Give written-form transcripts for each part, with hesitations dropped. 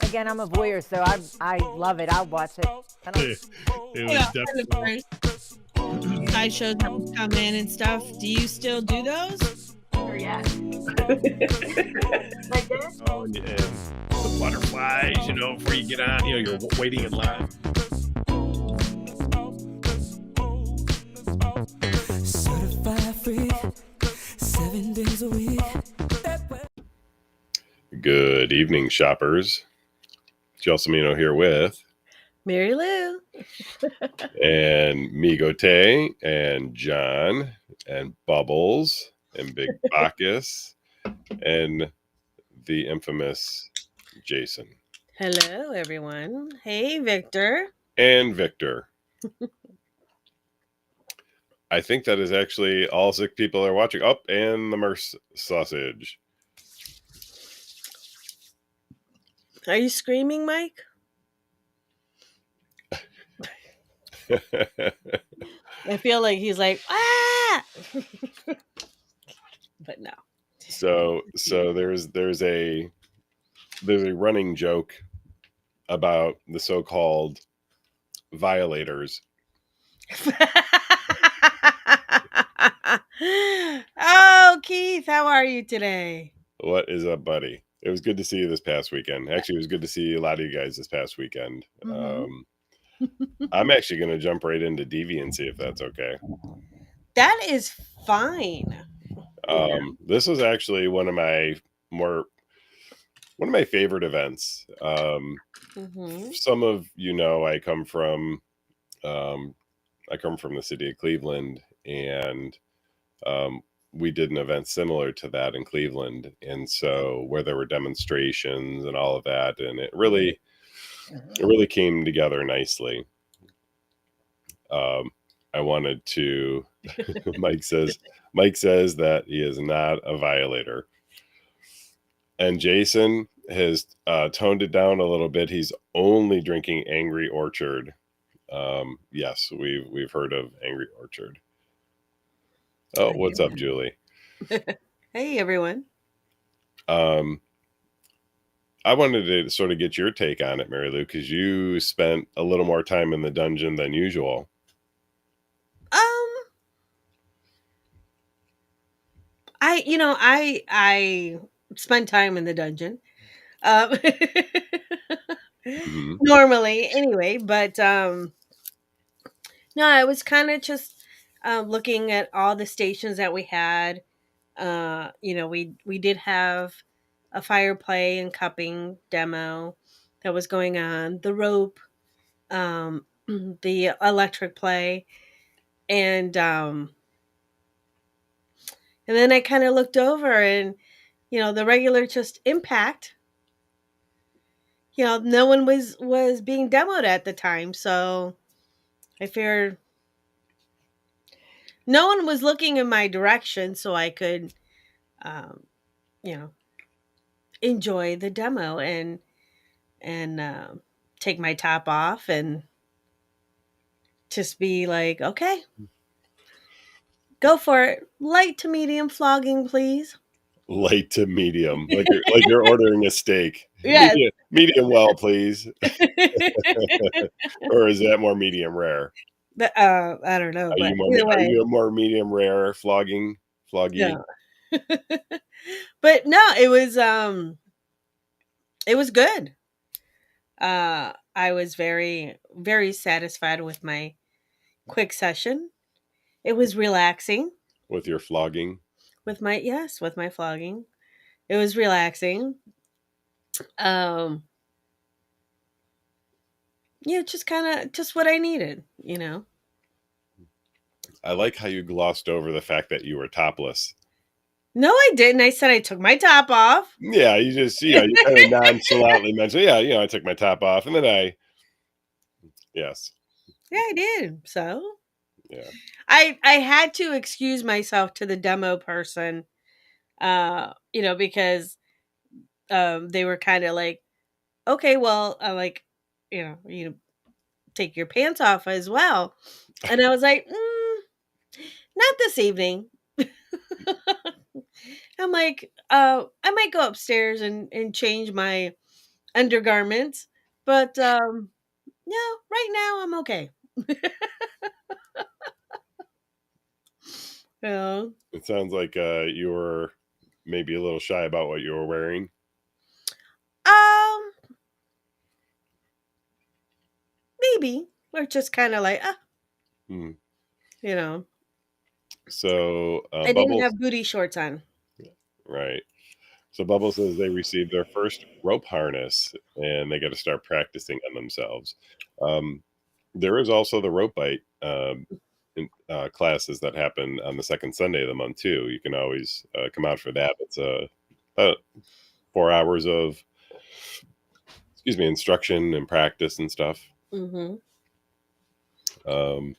Again, I'm a voyeur, so I love it. I'll watch it. I don't. It Yeah, was definitely. sideshows that would come in and stuff. Do you still do those? Or yes. Like this? Oh, and the butterflies, before you get on, you're waiting in line. Certified free, 7 days a week. Good evening, shoppers. Gelsomino here with Marilu. and Migote and John and Bubbles and Big Bacchus and the infamous Jason Hello, everyone. Hey, Victor. and Victor. I think that is actually all 6 people are watching. Oh, and the Merce sausage. Are you screaming, Mike? I feel like he's like, ah! But no. So there's a running joke about the so-called violators. Oh, Keith, how are you today? What is up, buddy? It was good to see you this past weekend. Actually, it was good to see a lot of you guys this past weekend. I'm actually going to jump right into Deviancy if that's okay. That is fine. This was actually one of my favorite events. Some of I come from the city of Cleveland, and we did an event similar to that in Cleveland, and so where there were demonstrations and all of that, and it really came together nicely. I wanted to Mike says that he is not a violator, and Jason has toned it down a little bit. He's only drinking Angry Orchard. Yes, we've heard of Angry Orchard. Oh, what's up, Julie? Hey, everyone. I wanted to sort of get your take on it, Marilu, because you spent a little more time in the dungeon than usual. I spend time in the dungeon. Mm-hmm. Normally, anyway, but no, I was kind of just looking at all the stations that we had. We did have a fire play and cupping demo that was going on, the rope, the electric play, and then I kind of looked over and the regular just impact. No one was being demoed at the time, so I figured no one was looking in my direction, so I could, enjoy the demo and take my top off and just be like, okay, go for it. Light to medium flogging, please. Light to medium, like you're ordering a steak. Yes. Medium well, please. Or is that more medium rare? I don't know, but are you a more medium rare floggy? Yeah. But no, it was good. I was very, very satisfied with my quick session. It was relaxing. With your flogging? With my flogging. It was relaxing. Just kind of just what I needed, I like how you glossed over the fact that you were topless. No, I didn't. I said I took my top off. Yeah, you just, you kind of nonchalantly mentioned, I took my top off, and then yes. Yeah, I did. So, yeah, I had to excuse myself to the demo person, because they were kind of like, okay, well, you take your pants off as well, and I was like, not this evening. I'm like, I might go upstairs and change my undergarments, but no, right now I'm okay. Yeah. It sounds like you were maybe a little shy about what you were wearing. Um, maybe we're just kind of like, Hmm. you know, So I didn't Bubbles, have booty shorts on. right? So Bubbles says they received their first rope harness and they got to start practicing on themselves. Um, there is also the rope bite classes that happen on the second Sunday of the month too. You can always come out for that. It's about 4 hours of instruction and practice and stuff. Mm-hmm. Um,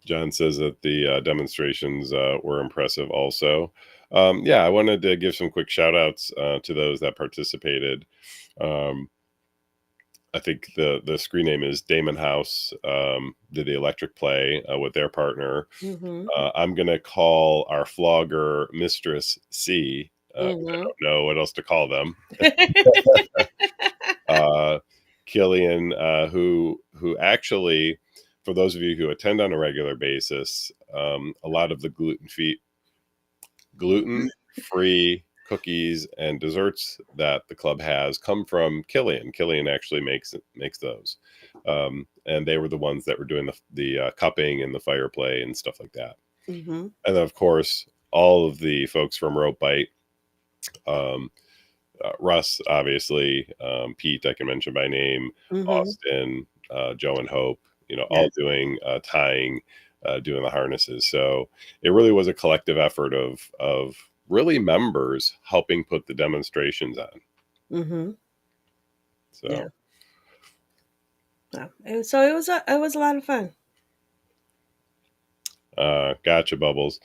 John says that the demonstrations were impressive also. Yeah, I wanted to give some quick shout outs to those that participated. Um, I think the screen name is Damon House, did the electric play with their partner. Mm-hmm. I'm going to call our flogger Mistress C. 'Cause I Mm-hmm. don't know what else to call them. uh, Killian, who actually, for those of you who attend on a regular basis, a lot of the gluten-free cookies and desserts that the club has come from Killian. Killian actually makes those, and they were the ones that were doing the cupping and the fire play and stuff like that. Mm-hmm. And then, of course, all of the folks from Rope Bite. Um, Russ, obviously, Pete, I can mention by name, Mm-hmm. Austin, Joe and Hope, all Yes. doing tying, doing the harnesses. So it really was a collective effort of really members helping put the demonstrations on. Mm-hmm. Yeah. So So it was a lot of fun. gotcha, Bubbles.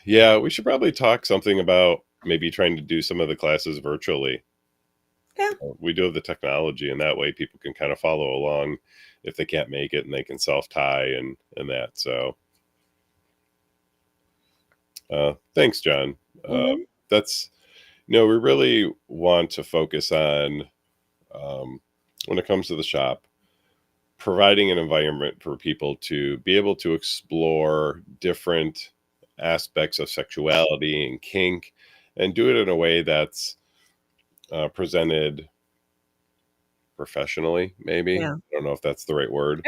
Yeah, we should probably talk something about maybe trying to do some of the classes virtually. Yeah. We do have the technology, and that way people can kind of follow along if they can't make it, and they can self tie and that. So thanks, John. Mm-hmm. That's we really want to focus on, when it comes to the shop, providing an environment for people to be able to explore different aspects of sexuality and kink, and do it in a way that's presented professionally. Maybe, Yeah. I don't know if that's the right word.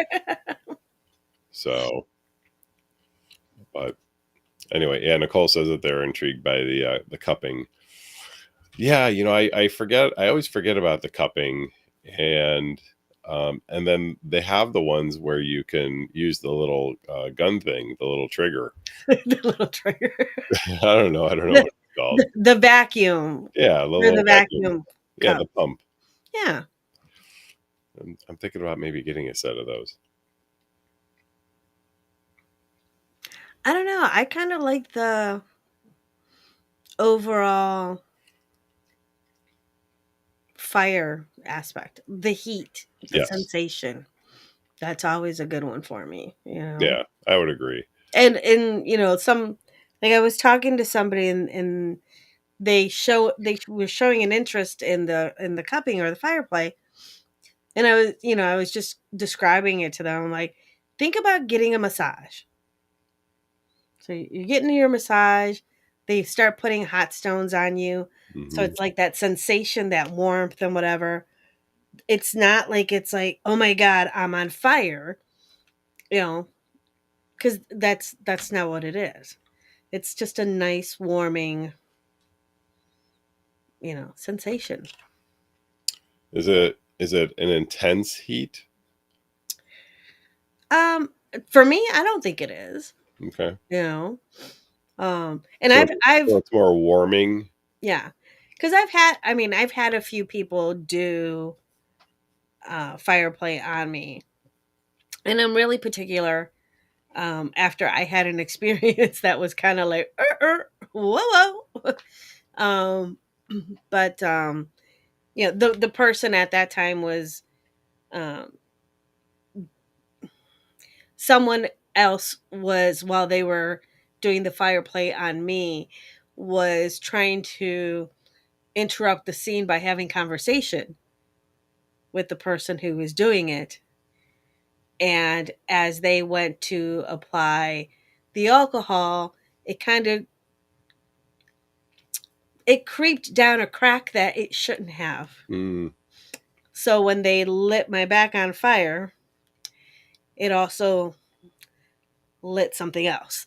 So, but anyway, yeah, Nicole says that they're intrigued by the cupping. Yeah, I forget. I always forget about the cupping, and then they have the ones where you can use the little gun thing, the little trigger. The little trigger. I don't know. I don't know The, what it's called. the vacuum. Yeah, the Or the little vacuum. vacuum Yeah, cup. the pump. Yeah. I'm thinking about maybe getting a set of those. I don't know. I kind of like the overall fire aspect, the heat, the Yes. sensation. That's always a good one for me, Yeah, I would agree. And some, like, I was talking to somebody and they were showing an interest in the cupping or the fire play, and I was just describing it to them, like, think about getting a massage. So you're getting your massage, they start putting hot stones on you. So Hmm. it's like that sensation, that warmth and whatever. It's not like it's like, oh my God, I'm on fire, you know, because that's not what it is. It's just a nice warming, sensation. Is it an intense heat? Um, for me, I don't think it is, Okay. you know. And So, I've so it's more warming. yeah, because I've had a few people do fire play on me, and I'm really particular. After I had an experience that was kind of like, whoa, whoa. um, but the person at that time was um, someone else was, while they were doing the fire play on me, was trying to interrupt the scene by having conversation with the person who was doing it. And as they went to apply the alcohol, it kind of it creeped down a crack that it shouldn't have. Mm, So when they lit my back on fire, it also lit something else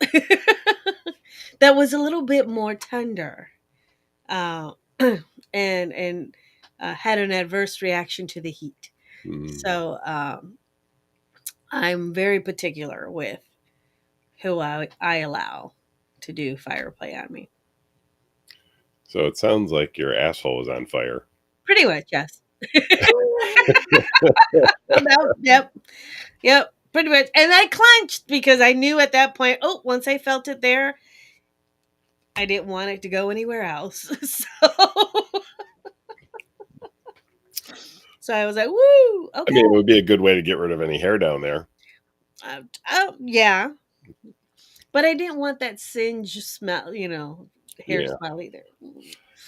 that was a little bit more tender, uh, and had an adverse reaction to the heat. mm. So I'm very particular with who I allow to do fire play on me. So it sounds like your asshole is on fire. Pretty much, yes. Yep, yep, pretty much. And I clenched because I knew at that point, oh, once I felt it there, I didn't want it to go anywhere else. So I was like, woo, I okay. mean, it would be a good way to get rid of any hair down there. Yeah. But I didn't want that singe smell, hair Yeah. smell either.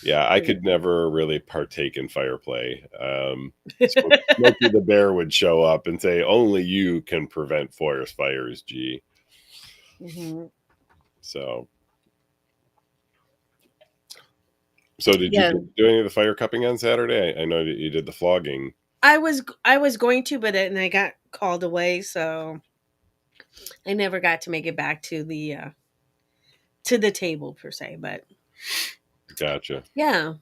Yeah, I could never really partake in fire play. Smokey the Bear would show up and say, "Only you can prevent forest fires, G." Mm-hmm. So did Yeah. you do any of the fire cupping on Saturday? I know that you did the flogging. I was going to, but then I got called away, so I never got to make it back to the table per se. But Gotcha. yeah,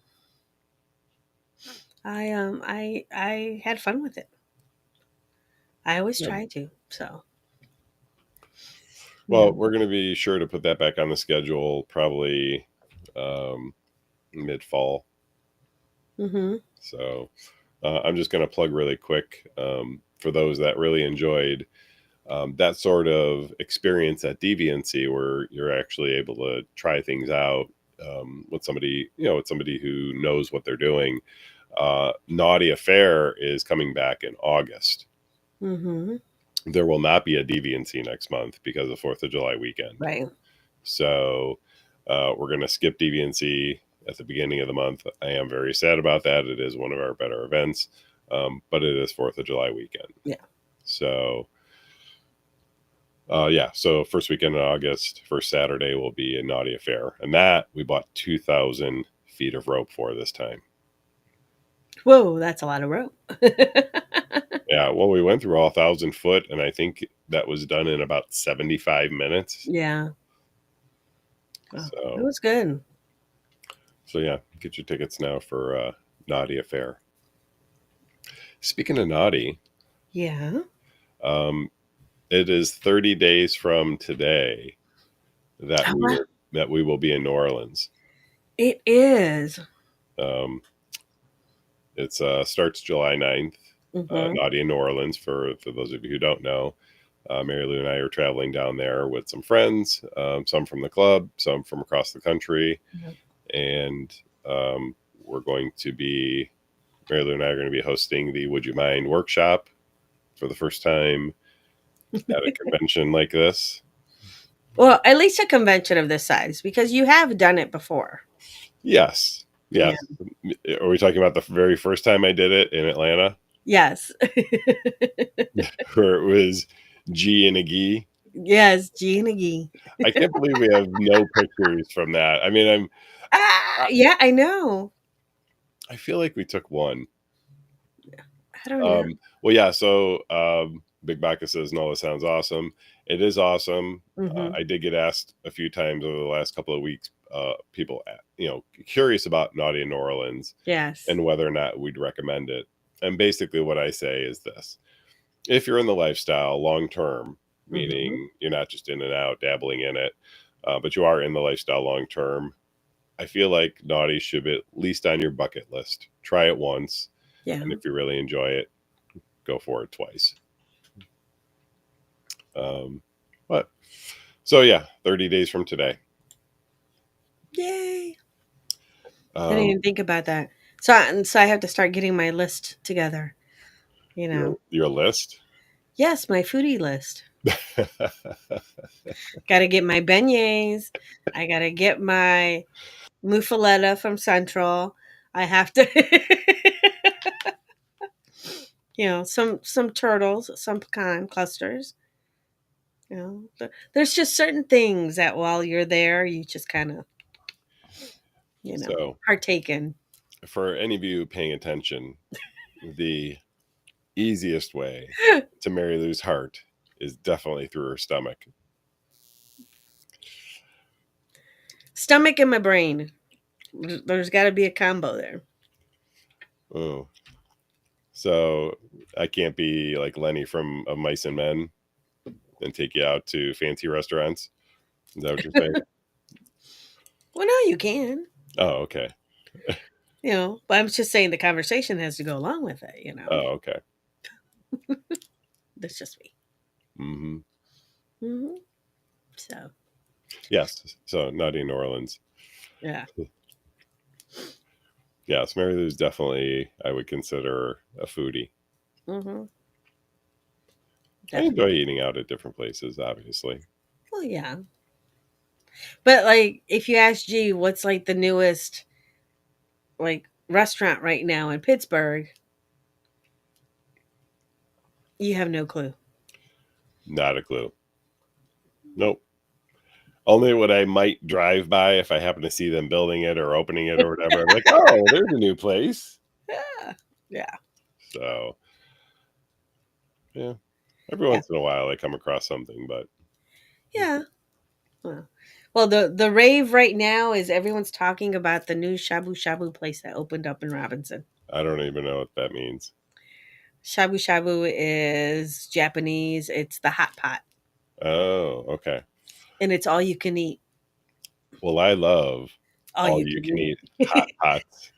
I had fun with it. I always Yeah. try to. So Well, yeah. we're going to be sure to put that back on the schedule probably mid-fall. Mm-hmm. So I'm just going to plug really quick for those that really enjoyed that sort of experience at Deviancy, where you're actually able to try things out with somebody, with somebody who knows what they're doing. Naughty Affair is coming back in August. Mm-hmm. There will not be a Deviancy next month because of 4th of July weekend. Right. So we're going to skip Deviancy at the beginning of the month. I am very sad about that. It is one of our better events, but it is 4th of July weekend. Yeah. So, so first weekend in August, first Saturday will be a Naughty Affair. And that we bought 2,000 feet of rope for this time. Whoa, that's a lot of rope. Yeah, well, we went through all 1,000 foot, and I think that was done in about 75 minutes. Yeah. Oh, So it was good. So yeah, get your tickets now for Naughty Affair. Speaking of naughty, Yeah. it is 30 days from today that we will be in New Orleans. It is. It starts July 9th. Mm-hmm. Naughty in New Orleans, for those of you who don't know. Marilu and I are traveling down there with some friends, some from the club, some from across the country. Yep. And Marilu and I are going to be hosting the Would You Mind workshop for the first time at a convention like this. Well, at least a convention of this size, because you have done it before. Yes. Yeah. Are we talking about the very first time I did it in Atlanta? Yes. Where it was G and a Gee? Yes, G and a Gee. I can't believe we have no pictures from that. I mean, yeah, I know. I feel like we took one. I don't know. Well, yeah. So Big Baka says, "No, this sounds awesome." It is awesome. Mm-hmm. I did get asked a few times over the last couple of weeks. People, curious about Naughty in New Orleans, Yes. and whether or not we'd recommend it. And basically, what I say is this: if you're in the lifestyle long term, meaning you're not just in and out dabbling in it, but you are in the lifestyle long term, I feel like Naughty should be at least on your bucket list. Try it once. Yeah. And if you really enjoy it, go for it twice. So yeah, 30 days from today. Yay. I didn't even think about that. So I have to start getting my list together. Your list? Yes, my foodie list. Got to get my beignets. I got to get my muffaletta from Central. I have to, some turtles, some pecan clusters. There's just certain things that while you're there, you just kind of, So, partake in. for any of you paying attention, the easiest way to Mary Lou's heart is definitely through her stomach. Stomach and my brain. There's got to be a combo there. Oh, so I can't be like Lenny from Of Mice and Men and take you out to fancy restaurants. Is that what you're saying? Well, no, you can. Oh, okay. But I'm just saying the conversation has to go along with it. Oh, okay. That's just me. Mm-hmm. Mm-hmm. So. Yes. So Nutty New Orleans. Yeah. Yes, Mary Lou's definitely, I would consider a foodie. Mm-hmm. I enjoy eating out at different places, obviously. Well, yeah. But like, if you ask G, what's like the newest like restaurant right now in Pittsburgh, you have no clue. Not a clue. Nope. Only what I might drive by if I happen to see them building it or opening it or whatever. I'm like, oh, there's a new place. Yeah. Yeah. So, yeah. Every once in a while I come across something, but Yeah. Well, the rave right now is everyone's talking about the new shabu shabu place that opened up in Robinson. I don't even know what that means. Shabu shabu is Japanese. It's the hot pot, Oh, okay. and it's all you can eat. Well, I love all you can eat hot pots.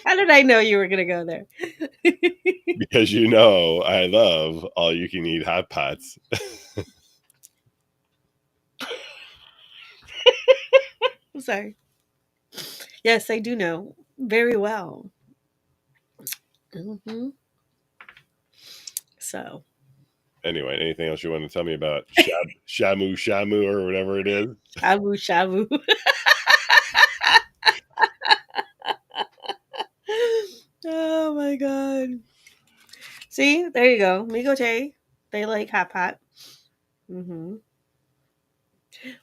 How did I know you were going to go there? Because I love all you can eat hot pots. I'm sorry. Yes, I do know very well. Mm-hmm. So, Anyway, anything else you want to tell me about shamu shamu or whatever it is? shabu shabu. Oh my god. See, there you go. Migote. They like hot pot. Mm-hmm.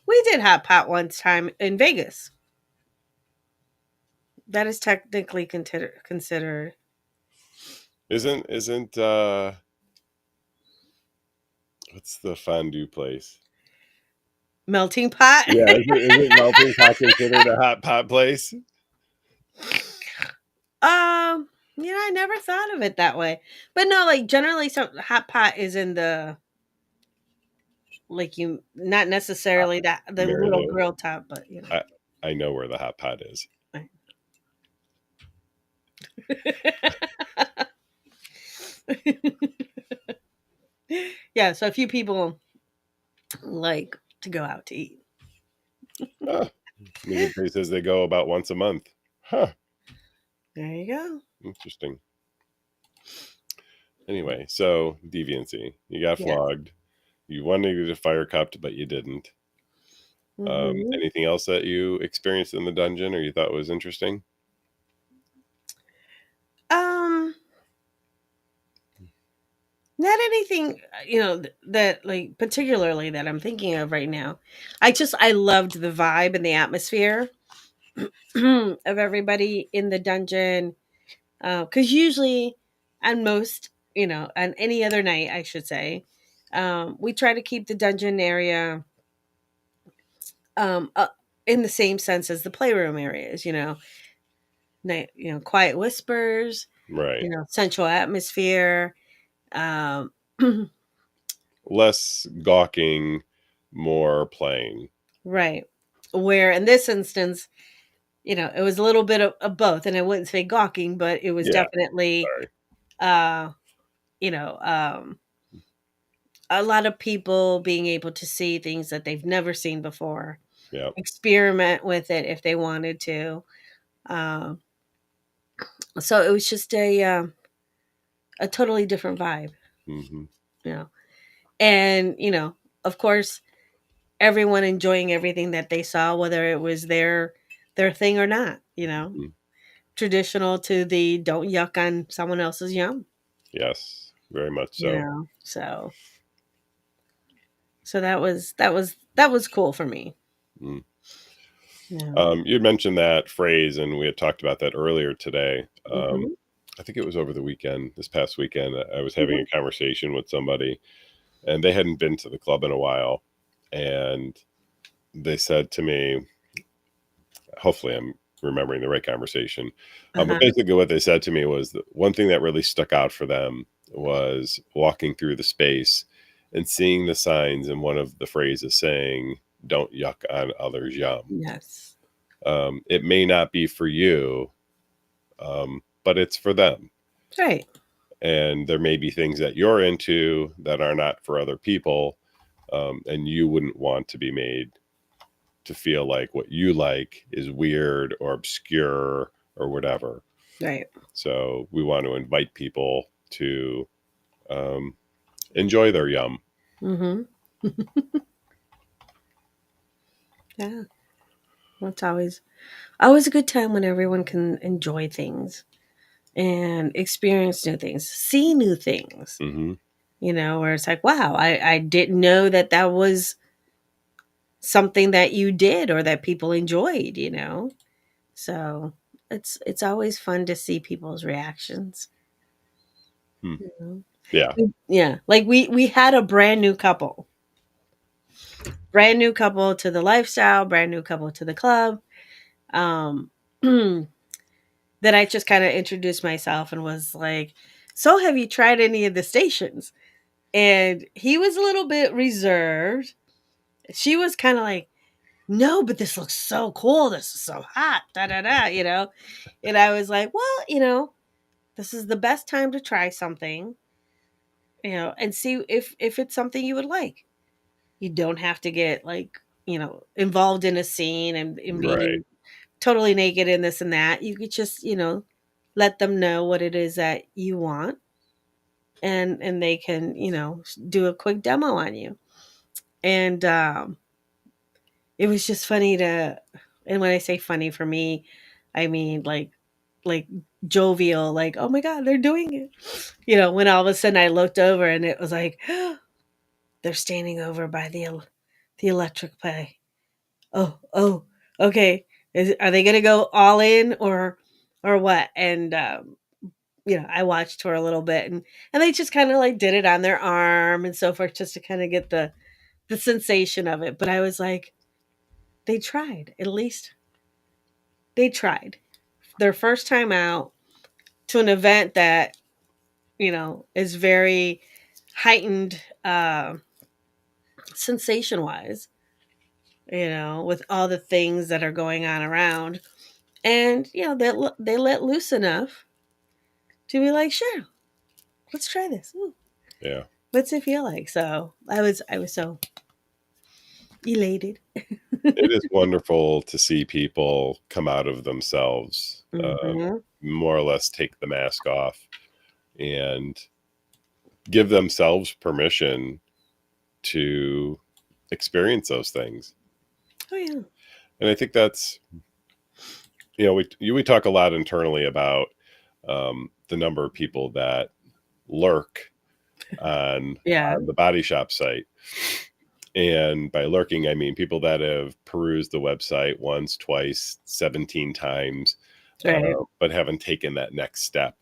We did hot pot one time in Vegas. That is technically considered. Isn't what's the fondue place? Melting pot. Yeah, isn't Melting Pot considered a hot pot place? I never thought of it that way. But no, like generally some hot pot is in the like you not necessarily that the Mary little Lou, grill top, but I know where the hot pot is. Yeah, so a few people like to go out to eat. He says they go about once a month. Huh. There you go. Interesting. Anyway, so deviancy. You got flogged. You wanted to get fire cupped, but you didn't. Mm-hmm. Anything else that you experienced in the dungeon or you thought was interesting? Not anything, that like particularly that I'm thinking of right now. I loved the vibe and the atmosphere of everybody in the dungeon. Because usually, on most, on any other night, I should say, we try to keep the dungeon area um, uh, in the same sense as the playroom areas. Quiet whispers, Right. central atmosphere. Um, Less gawking, more playing. right. Where in this instance, it was a little bit of both, and I wouldn't say gawking, but it was definitely, Sorry. uh, a lot of people being able to see things that they've never seen before, Yeah. experiment with it if they wanted to. So it was just a totally different vibe, Hmm. you know. And, of course, everyone enjoying everything that they saw, whether it was their thing or not, Hmm. traditional to the don't yuck on someone else's yum, Yes, very much so. so that was cool for me. Mm. Yeah. You mentioned that phrase, and we had talked about that earlier today. Hmm. I think it was over the weekend, this past weekend. I was having Hmm. a conversation with somebody, and they hadn't been to the club in a while. And they said to me, hopefully I'm remembering the right conversation. But Uh-huh. basically, what they said to me was that one thing that really stuck out for them was walking through the space and seeing the signs, and one of the phrases saying, "Don't yuck on others' yum." Yes. It may not be for you, but it's for them. Right. And there may be things that you're into that are not for other people, and you wouldn't want to be made to feel like what you like is weird or obscure or whatever. Right. So we want to invite people to um, enjoy their yum. Hmm. Yeah. It's always a good time when everyone can enjoy things and experience new things, see new things, Hmm. where it's like, wow, I didn't know that was something that you did or that people enjoyed. So it's always fun to see people's reactions. Hmm. you know? Yeah. Yeah. Like we had a brand new couple to the lifestyle, brand new couple to the club. Um that I just kind of introduced myself and was like, "So have you tried any of the stations?" And he was a little bit reserved. She was kind of like, "No, but this looks so cool. This is so hot." Da da da. And I was like, "Well, this is the best time to try something, and see if it's something you would like. You don't have to get like, involved in a scene and Right. being totally naked and this and that. You could just, let them know what it is that you want, and they can, do a quick demo on you." And it was just funny and when I say funny for me, I mean like jovial, like, "Oh my god, they're doing it." When all of a sudden I looked over and it was like, they're standing over by the electric play. Oh, okay. Are they gonna go all in or what? And I watched for a little bit, and they just kind of like did it on their arm and so forth, just to kind of get the sensation of it. But I was like, they tried. At least they tried their first time out to an event that is very heightened, sensation wise, with all the things that are going on around. And they let loose enough to be like, sure, let's try this. Ooh, Yeah. what's it feel like? So I was so elated. It is wonderful to see people come out of themselves, Hmm. more or less take the mask off and give themselves permission to experience those things. Oh yeah. And I think that's, we talk a lot internally about the number of people that lurk Yeah. on the body shop site. And by lurking, I mean people that have perused the website once, twice, 17 times, Right. but haven't taken that next step.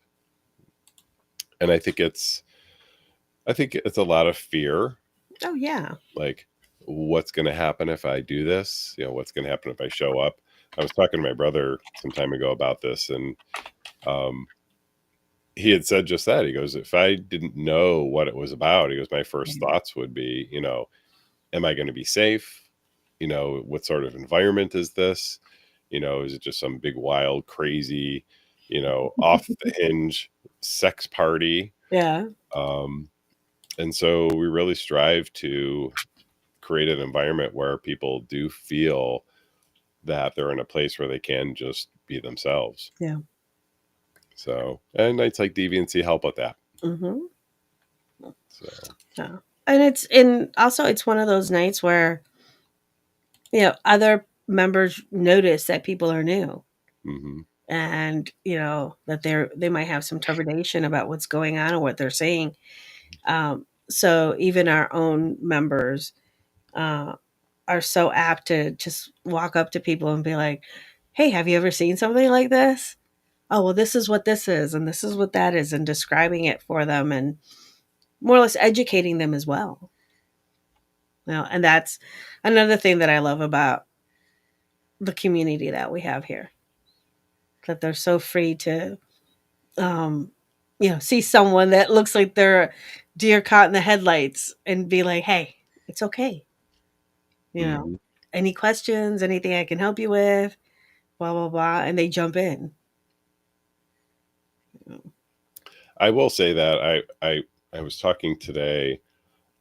And I think it's a lot of fear, Oh yeah. like, what's going to happen if I do this? What's going to happen if I show up? I was talking to my brother some time ago about this, and um, he had said just that. He goes, if I didn't know what it was about, he goes, my first thoughts would be, am I going to be safe? What sort of environment is this? Is it just some big, wild, crazy, off the hinge sex party? Yeah. Um, and so we really strive to create an environment where people do feel that they're in a place where they can just be themselves. Yeah. So, and nights like Deviancy help with that. Mm-hmm. So, Yeah. And also it's one of those nights where other members notice that people are new, hmm and that they might have some trepidation about what's going on or what they're saying. So even our own members uh, are so apt to just walk up to people and be like, "Hey, have you ever seen something like this? Oh, well, this is what this is, and this is what that is," and describing it for them and more or less educating them as well. And that's another thing that I love about the community that we have here, that they're so free to um, see someone that looks like they're a deer caught in the headlights and be like, "Hey, it's okay. You know, hmm any questions, anything I can help you with, blah, blah, blah." And they jump in. I will say that I was talking today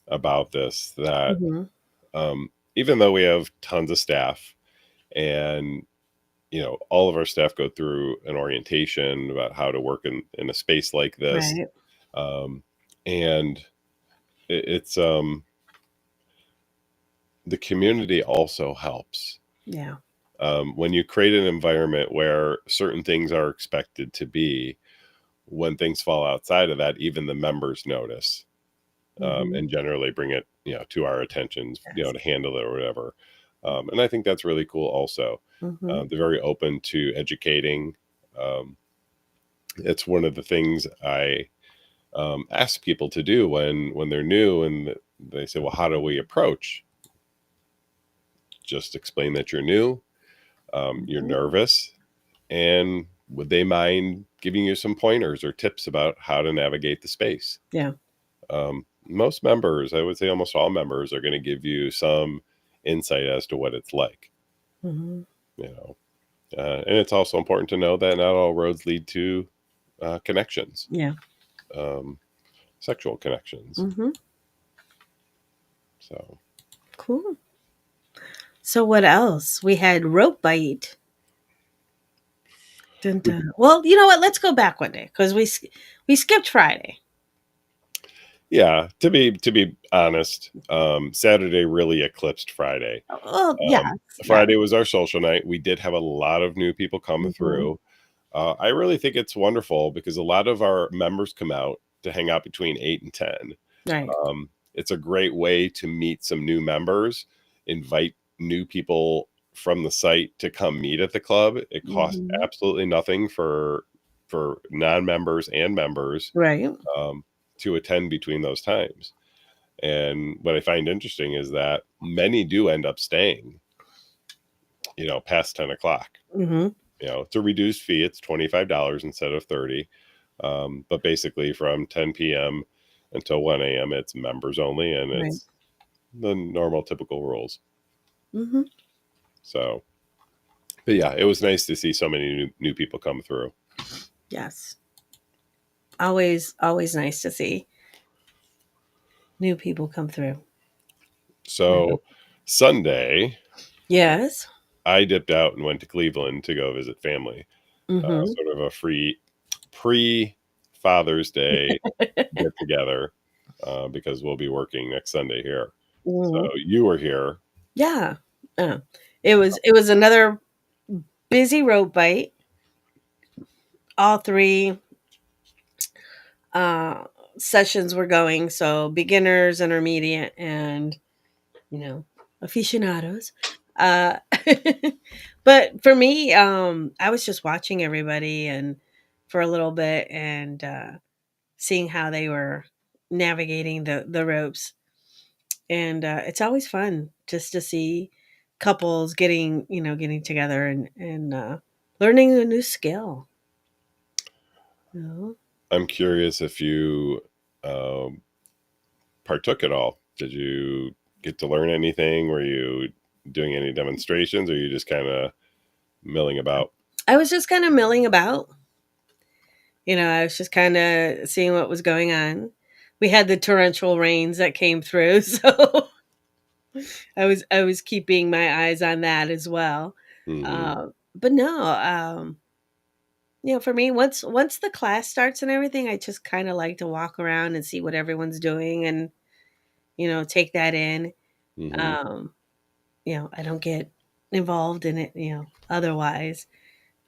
about this that Mm-hmm. even though we have tons of staff and all of our staff go through an orientation about how to work in a space like this, Right. um, and it's the community also helps. Yeah. When you create an environment where certain things are expected to be, when things fall outside of that, even the members notice, Mm-hmm. and generally bring it, to our attentions, Yes. to handle it or whatever. And I think that's really cool. Also, Mm-hmm. they're very open to educating. Um, it's one of the things I ask people to do when they're new, and they say, "Well, how do we approach?" Just explain that you're new, you're Mm-hmm. nervous, and would they mind giving you some pointers or tips about how to navigate the space? Yeah. Most members, I would say almost all members, are going to give you some insight as to what it's like. Mm-hmm. You know, and it's also important to know that not all roads lead to connections, Yeah. um, sexual connections. Mm-hmm. So Cool. So what else? We had rope bite. Dun, we dun. Well, you know what? Let's go back one day because we skipped Friday. Yeah, to be honest, Saturday really eclipsed Friday. Well, yes, yeah. Friday was our social night. We did have a lot of new people come Mm-hmm. through. I really think it's wonderful because a lot of our members come out to hang out between 8 and 10. Right. It's a great way to meet some new members, invite new people from the site to come meet at the club. It costs Mm-hmm. absolutely nothing for non-members and members, Right. um, to attend between those times. And what I find interesting is that many do end up staying, past 10 o'clock. Mm-hmm. It's a reduced fee. It's $25 instead of 30. But basically from 10 p.m. until 1 a.m., it's members only, and Right. it's the normal typical rules. Mm-hmm. So, but yeah, it was nice to see so many new people come through. Yes. Always nice to see new people come through. Yeah. So Sunday, Yes. I dipped out and went to Cleveland to go visit family. Mm-hmm. Sort of a free pre Father's Day get together, because we'll be working next Sunday here. So Mm-hmm. you were here. Yeah. Uh, it was another busy road bite. All three uh, sessions were going, so beginners, intermediate, and aficionados. Uh, but for me, I was just watching everybody and for a little bit and seeing how they were navigating the ropes, and it's always fun just to see couples getting together and learning a new skill. You know? I'm curious if you um, partook at all. Did you get to learn anything? Were you doing any demonstrations, or you just kind of milling about? I was just kind of milling about. I was just kind of seeing what was going on. We had the torrential rains that came through, so I was keeping my eyes on that as well. hmm But no, for me, once the class starts and everything, I just kind of like to walk around and see what everyone's doing and take that in. Hmm. Um, I don't get involved in it, otherwise.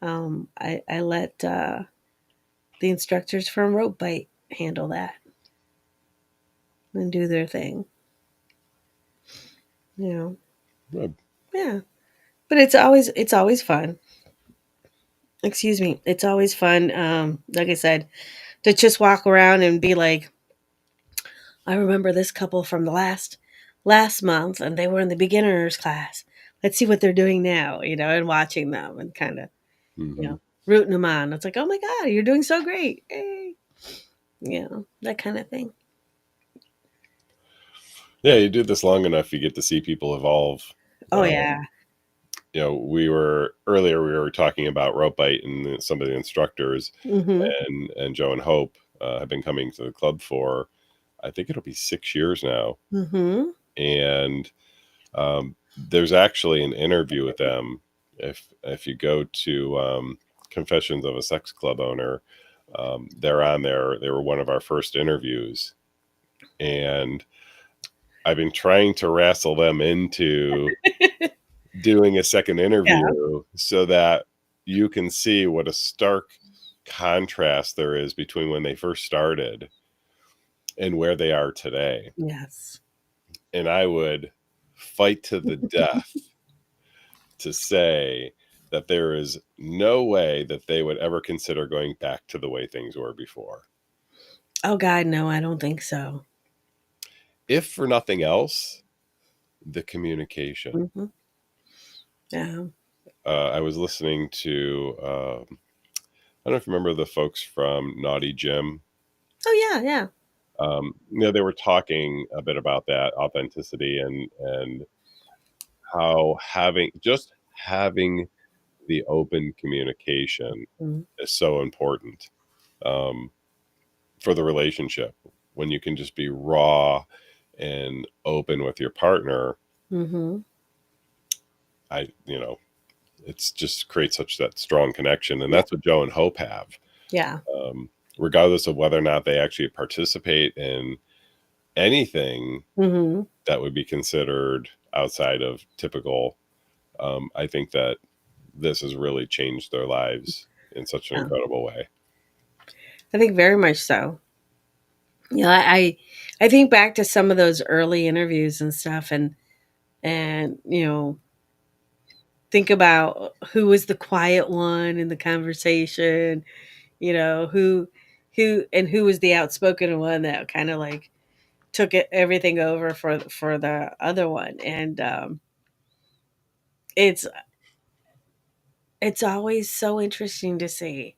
I let the instructors from Rope Bite handle that and do their thing. You know, Good. yeah. But it's always fun. Excuse me. It's always fun. Like I said, to just walk around and be like, I remember this couple from the last month, and they were in the beginners class. Let's see what they're doing now, and watching them and kind of, Hmm. rooting them on. It's like, oh my god, you're doing so great. Hey. That kind of thing. Yeah, you do this long enough, you get to see people evolve. Oh yeah. We were talking about rope bite and some of the instructors, Mm-hmm. and Joe and Hope have been coming to the club for, I think it'll be 6 years now. Mm-hmm. And there's actually an interview with them. If you go to Confessions of a Sex Club Owner, they're on there. They were one of our first interviews, and I've been trying to wrestle them into doing a second Yeah. interview so that you can see what a stark contrast there is between when they first started and where they are today. Yes. And I would fight to the death to say that there is no way that they would ever consider going back to the way things were before. Oh God, no, I don't think so. If for nothing else, the communication. Mm-hmm. Yeah. I was listening to, I don't know if you remember the folks from Naughty Jim. Oh yeah, yeah. They were talking a bit about that authenticity and how having the open communication Mm-hmm. is so important um, for the relationship. When you can just be raw and open with your partner, Mm-hmm. it's just creates such that strong connection, and Yeah. that's what Joe and Hope have. Yeah. Um, Regardless of whether or not they actually participate in anything Mm-hmm. that would be considered outside of typical. I think that this has really changed their lives in such an Yeah. incredible way. I think very much so. I think back to some of those early interviews and stuff, and think about who was the quiet one in the conversation. Who was the outspoken one that kind of like took everything over for the other one, and it's it's always so interesting to see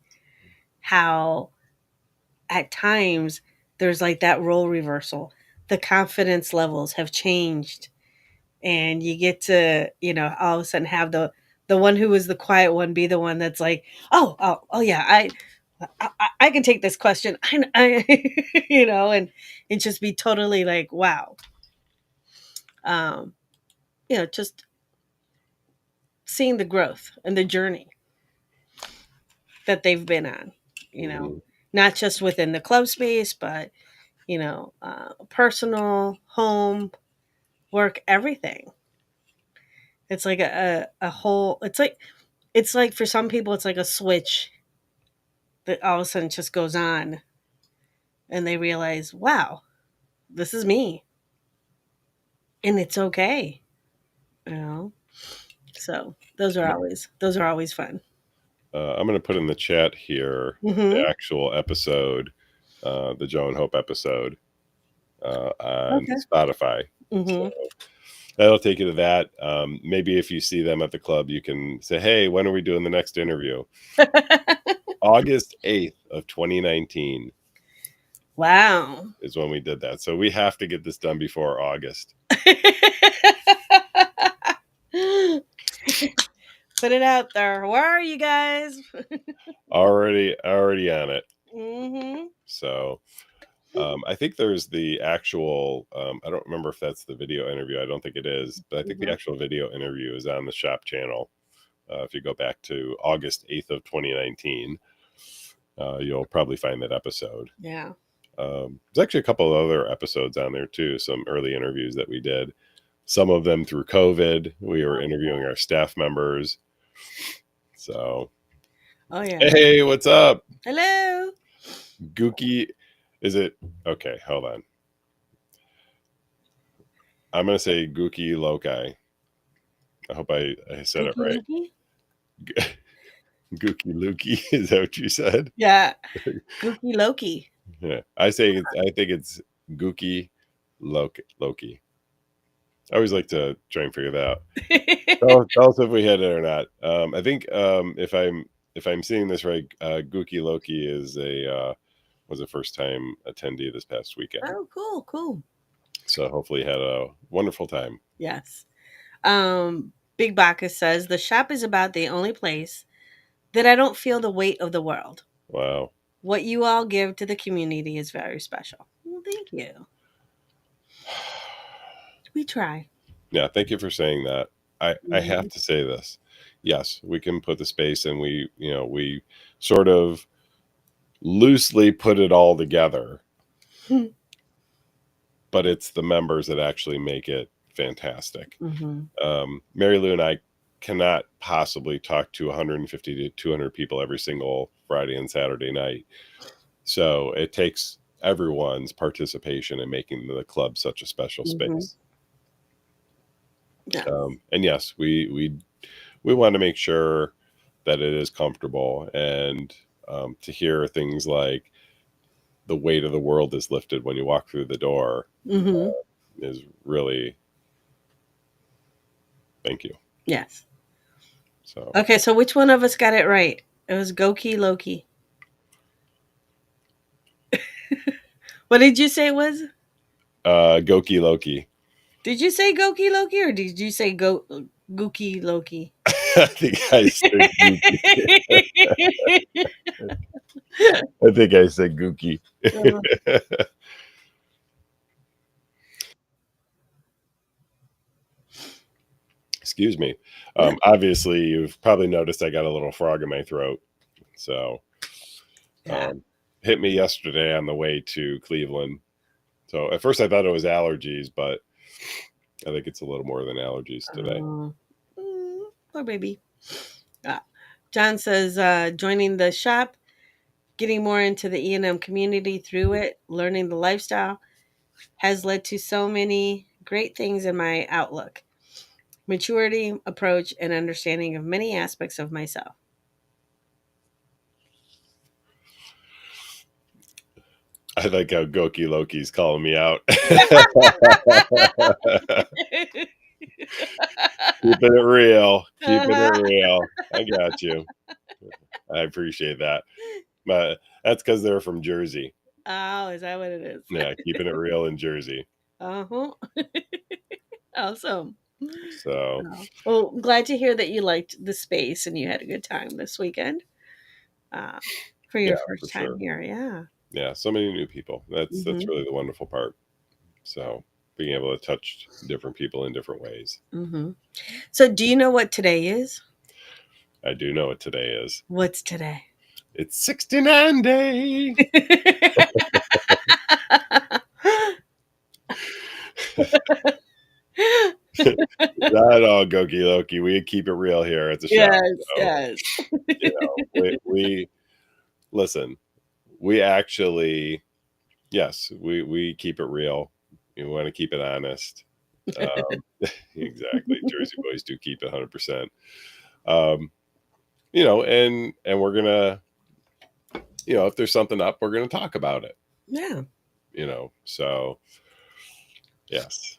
how at times there's like that role reversal. The confidence levels have changed, and you get to all of a sudden have the one who was the quiet one be the one that's like, oh yeah, I can take this question. And just be totally like, wow. um just seeing the growth and the journey that they've been on, you know, Mhm. not just within the club space, but personal, home, work, everything. It's like a whole. It's like for some people, it's like a switch that all of a sudden just goes on, and they realize, wow, this is me, and it's okay, you know. So those are always fun. I'm going to put in the chat here the Mm-hmm. actual episode, the Joe and Hope episode on Okay. Spotify. So Mm-hmm. that'll take you to that. Maybe if you see them at the club, you can say, hey, when are we doing the next interview? August 8th of 2019 Wow. is when we did that. So we have to get this done before August. Put it out there. Where are you guys? Already on it. Mm-hmm. So I think there's the actual, I don't remember if that's the video interview. I don't think it is, but I think the Mm-hmm. actual video interview is on the shop channel. If you go back to August 8th of 2019. you'll probably find that episode. Yeah. There's actually a couple of other episodes on there too, some early interviews that we did. Some of them through COVID. We were interviewing our staff members. So, Oh yeah. hey, what's up? Hello. Gookie, is it? Okay, hold on. I'm going to say Gookie Loci. I hope I said it right. Gookie? Gookie Lukey, is that what you said? Yeah. Gookie Loki. Yeah, I think it's Gookie Loki. I always like to try and figure that out. Tell us if we had it or not. I think if I'm seeing this right, Gookie Loki was a first time attendee this past weekend. Oh, cool. So hopefully had a wonderful time. Yes. Big Bacchus says the shop is about the only place that I don't feel the weight of the world. Wow. What you all give to the community is very special. Well, thank you. We try. Yeah, thank you for saying that. I have to say this. Yes, we can put the space and we sort of loosely put it all together. But it's the members that actually make it fantastic. Marilu and I cannot possibly talk to 150 to 200 people every single Friday and Saturday night. So it takes everyone's participation in making the club such a special space. Yeah. And yes, we want to make sure that it is comfortable, and to hear things like the weight of the world is lifted when you walk through the door is really, thank you. Yes. So okay, so which one of us got it right? It was Goki Loki. What did you say it was? Goki Loki. Did you say Goki Loki or did you say Gookie Loki? I think I said Gookie. I think I said Gookie. Excuse me. Obviously, you've probably noticed I got a little frog in my throat. So, hit me yesterday on the way to Cleveland. So at first I thought it was allergies, but I think it's a little more than allergies today. Poor baby. John says, joining the shop, getting more into the E&M community through it, learning the lifestyle has led to so many great things in my outlook, maturity, approach, and understanding of many aspects of myself. I like how Goki Loki's calling me out. Keeping it real. Keeping it real. I got you. I appreciate that. But that's because they're from Jersey. Oh, is that what it is? Yeah, keeping it real in Jersey. Uh-huh. Awesome. So, well, glad to hear that you liked the space and you had a good time this weekend for your first time here. Yeah, so many new people. That's really the wonderful part. So being able to touch different people in different ways. So do you know what today is? I do know what today is. What's today? It's 69 day. Not all Goki Loki. We keep it real here at the shop. Yes. You know, we listen. We actually, yes, we keep it real. We want to keep it honest. Exactly. Jersey boys do keep it 100%. You know, and we're gonna, you know, if there's something up, we're gonna talk about it. Yeah. You know, so yes.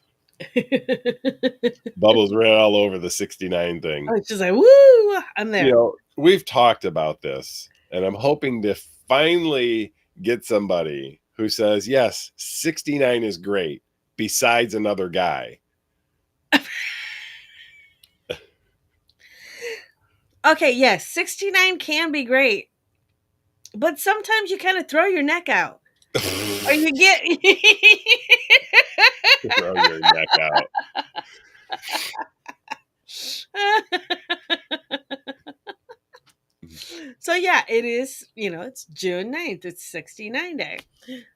Bubbles ran all over the 69 thing. I was just like, woo, I'm there. You know, we've talked about this, and I'm hoping to finally get somebody who says, yes, 69 is great, besides another guy. Okay, yes, 69 can be great, but sometimes you kind of throw your neck out. Or you get Throw your neck out. So yeah, it is, it's June 9th. It's 69 day.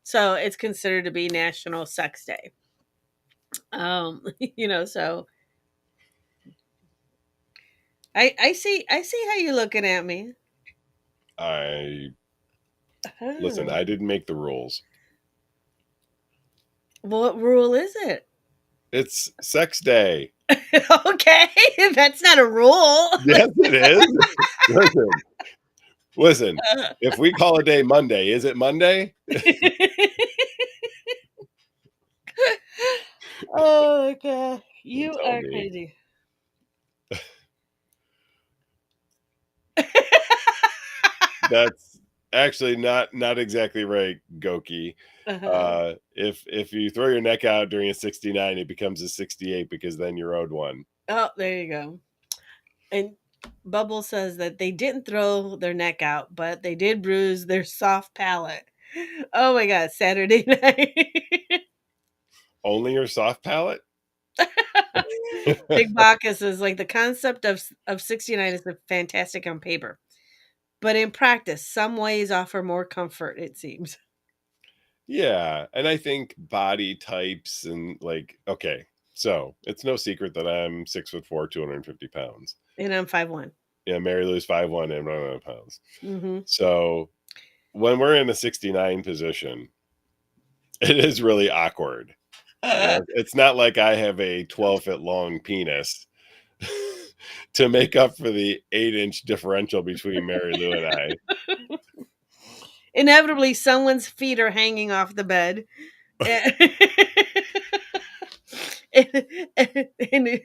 So it's considered to be National Sex Day. So I see how you're looking at me. I listen. Oh. I didn't make the rules. What rule is it? It's Sex Day. Okay, that's not a rule. Yes, it is. Listen, listen. If we call a day Monday, is it Monday? Oh my god, You you tell are me. crazy. That's actually not exactly right, Goki. Uh-huh. If you throw your neck out during a 69, it becomes a 68 because then you're owed one. Oh, there you go. And Bubble says that they didn't throw their neck out, but they did bruise their soft palate. Oh my god, Saturday night. Only your soft palate? Big Bacchus is like the concept of 69 is fantastic on paper. But in practice, some ways offer more comfort, it seems. Yeah, and I think body types and like okay, so it's no secret that I'm 6'4", 250 pounds. And I'm 5'1". Yeah, Mary Lou's 5'1" and 100 pounds. Mm-hmm. So when we're in a 69 position, it is really awkward. It's not like I have a 12-foot long penis to make up for the 8-inch differential between Mary Lou and I. Inevitably, someone's feet are hanging off the bed. and, and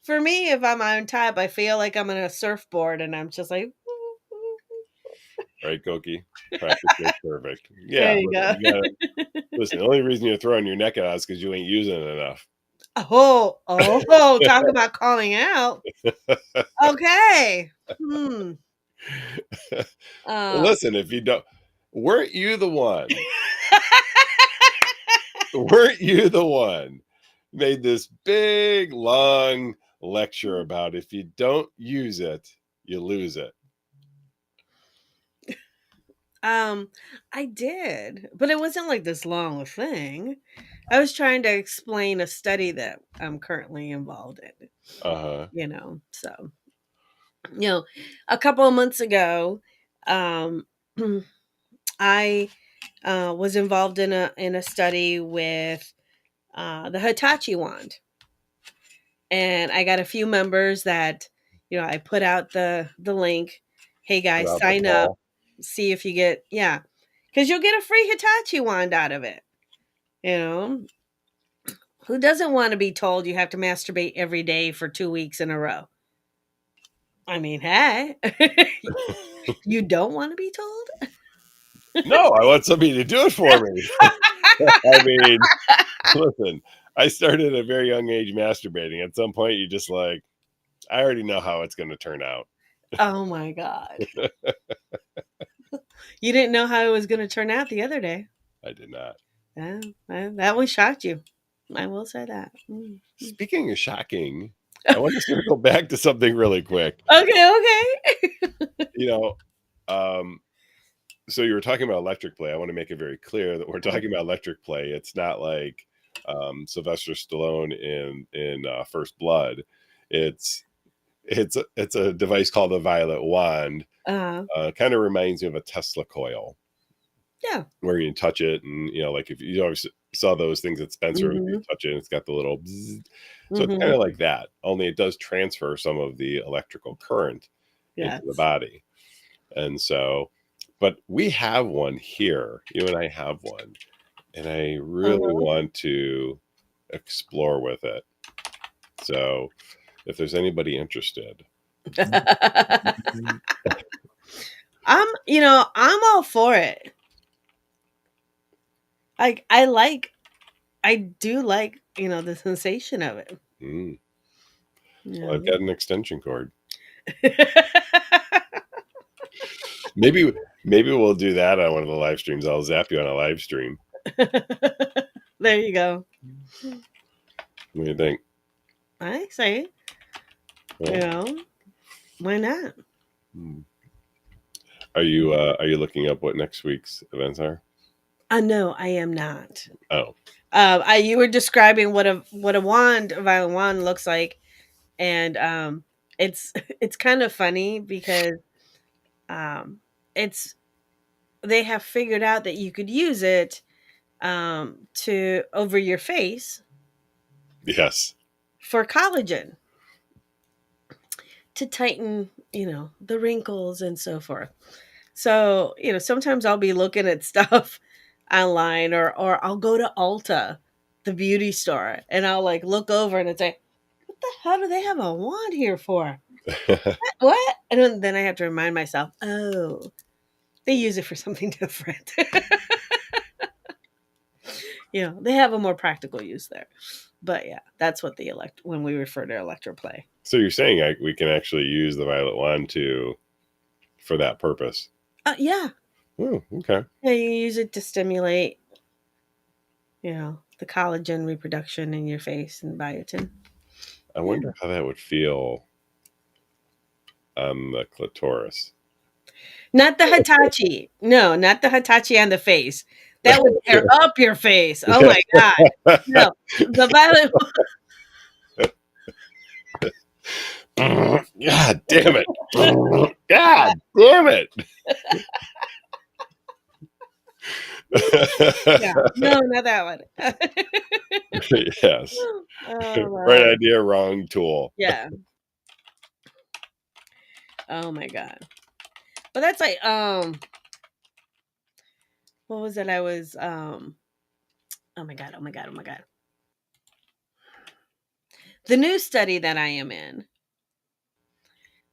for me, if I'm on top, I feel like I'm on a surfboard and I'm just like, Right, Koki? Practice makes perfect. there Yeah, you go. listen, the only reason you're throwing your neck out is because you ain't using it enough. Talk about calling out. Okay. Well, listen, if you don't, weren't you the one? Weren't you the one made this big long lecture about if you don't use it, you lose it? I did, but it wasn't like this long a thing. I was trying to explain a study that I'm currently involved in, Uh-huh. So, a couple of months ago, um, I was involved in a study with the Hitachi wand, and I got a few members that I put out the link. Hey Put guys, out the sign up, call. see if you get because you'll get a free Hitachi wand out of it. Who doesn't want to be told you have to masturbate every day for 2 weeks in a row? I mean, hey, you don't want to be told? No, I want somebody to do it for me. I mean, listen, I started at a very young age masturbating. At some point, you just like, I already know how it's going to turn out. Oh my god. You didn't know how it was going to turn out the other day. I did not. Yeah, that one shocked you. I will say that. Speaking of shocking, I want to circle back to something really quick. Okay. You know, so you were talking about electric play. I want to make it very clear that we're talking about electric play. It's not like Sylvester Stallone in First Blood. It's a device called a violet wand. Kind of reminds me of a Tesla coil. Yeah. Where you can touch it, and like if you always saw those things at Spencer, you touch it, and it's got the little bzzz. So it's kind of like that. Only it does transfer some of the electrical current into the body, and so. But we have one here. You and I have one, and I really want to explore with it. So, if there's anybody interested, I'm all for it. I do like the sensation of it. Well, I've got an extension cord. Maybe we'll do that on one of the live streams. I'll zap you on a live stream. There you go. What do you think? I say, why not? Hmm. Are you looking up what next week's events are? No, I am not. Oh, You were describing what a violet wand looks like, and it's it's kind of funny because um, it's they have figured out that you could use it to over your face yes. for collagen to tighten, the wrinkles and so forth. So, sometimes I'll be looking at stuff online, or I'll go to Ulta, the beauty store, and I'll like look over and it's like, what the hell do they have a wand here for? What? And then I have to remind myself, oh, they use it for something different. They have a more practical use there. But yeah, that's what the when we refer to electroplay. So you're saying we can actually use the violet wand for that purpose? Yeah. Oh, okay. Yeah, you use it to stimulate, the collagen reproduction in your face and biotin. I wonder how that would feel on the clitoris. Not the Hitachi. No, not the Hitachi on the face. That would tear up your face. Oh my god. No, the violet. God damn it. God damn it. Yeah, no, not that one. Yes. Right idea, wrong tool. Yeah. Oh my god. But that's like what was it? I was oh my god, oh my god, oh my god. The new study that I am in,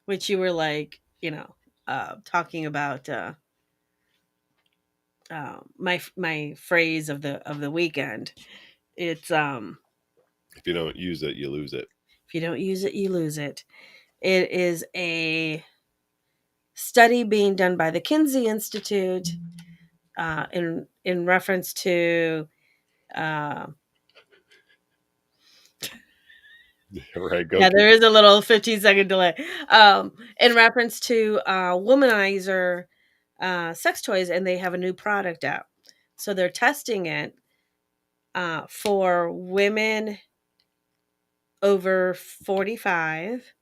which you were like, talking about my phrase of the weekend. It's if you don't use it, you lose it. If you don't use it, you lose it. It is a study being done by the Kinsey Institute in reference to right, go. Yeah, there is a little 15-second delay. In reference to womanizer sex toys, and they have a new product out. So they're testing it for women over 45,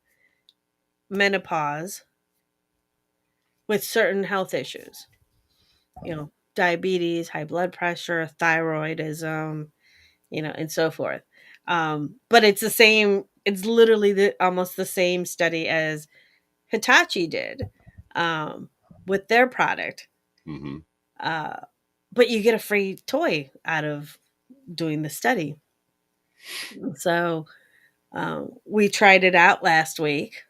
menopause, with certain health issues. Diabetes, high blood pressure, thyroidism, and so forth. But it's the same. It's literally almost the same study as Hitachi did with their product. Mm-hmm. But you get a free toy out of doing the study. So we tried it out last week,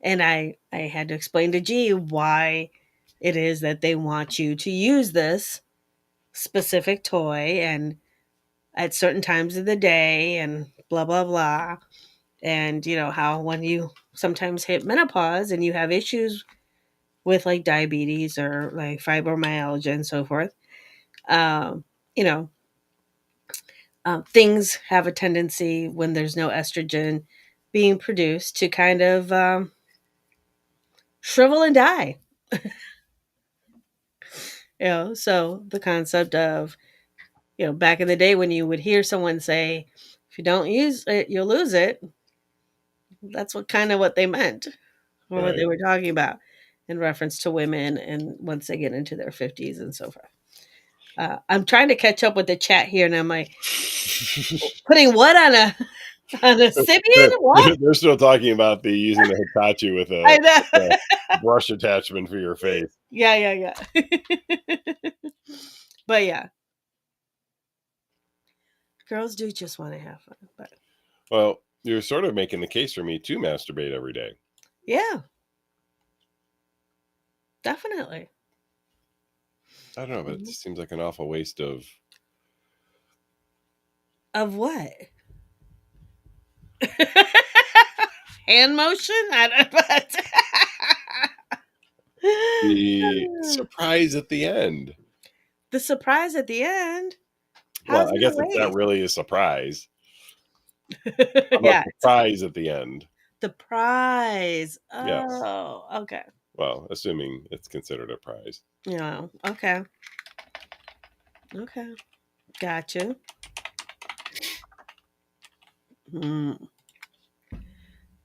and I had to explain to G why it is that they want you to use this specific toy and at certain times of the day and blah blah blah. And how when you sometimes hit menopause and you have issues with like diabetes or like fibromyalgia and so forth, um, you know things have a tendency when there's no estrogen being produced to kind of shrivel and die. So the concept of, back in the day when you would hear someone say, if you don't use it, you'll lose it. That's what they meant, or what they were talking about in reference to women and once they get into their 50s and so forth. I'm trying to catch up with the chat here, and I'm like, putting what on a Sibian? What? They're still talking about using the Hitachi with a brush attachment for your face. Yeah. But yeah, girls do just want to have fun. But well, you're sort of making the case for me to masturbate every day. Yeah, definitely. I don't know, but it just seems like an awful waste of what? Hand motion? I don't know. the surprise at the end. The surprise at the end? Well, I guess it's not really a surprise. Yeah. Surprise at the end. The prize. Yes. Oh, okay. Well, assuming it's considered a prize. Yeah. Okay. Okay. Gotcha. Hmm.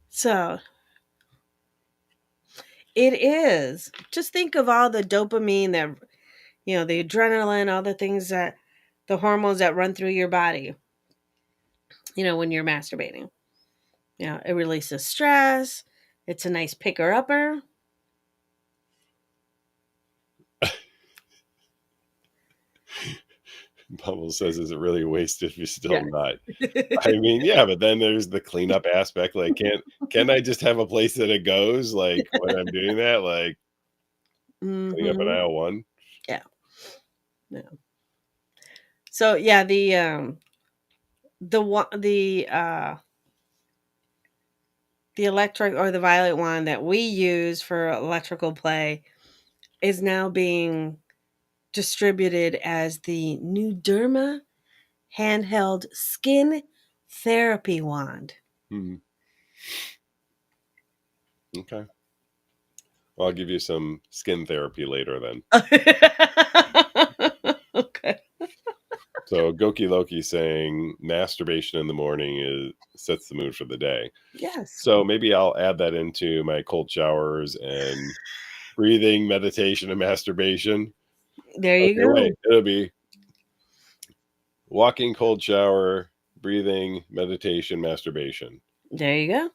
So it is. Just think of all the dopamine that, the adrenaline, all the things that, the hormones that run through your body, when you're masturbating. It releases stress. It's a nice picker upper. Bubbles says, "Is it really a waste if you're still Yeah. not?" I mean, yeah, but then there's the cleanup aspect. Like, can I just have a place that it goes? Like when I'm doing that, like cleaning up an Mm-hmm. aisle one. Yeah. Yeah. So yeah, the one the electric or the violet wand that we use for electrical play is now being distributed as the new Derma handheld skin therapy wand. Hmm. Okay. Well, I'll give you some skin therapy later then. Okay. So Goki Loki saying masturbation in the morning sets the mood for the day. Yes. So maybe I'll add that into my cold showers and breathing, meditation, and masturbation. There you Okay, go. wait. It'll be walking, cold shower, breathing, meditation, masturbation. There you go.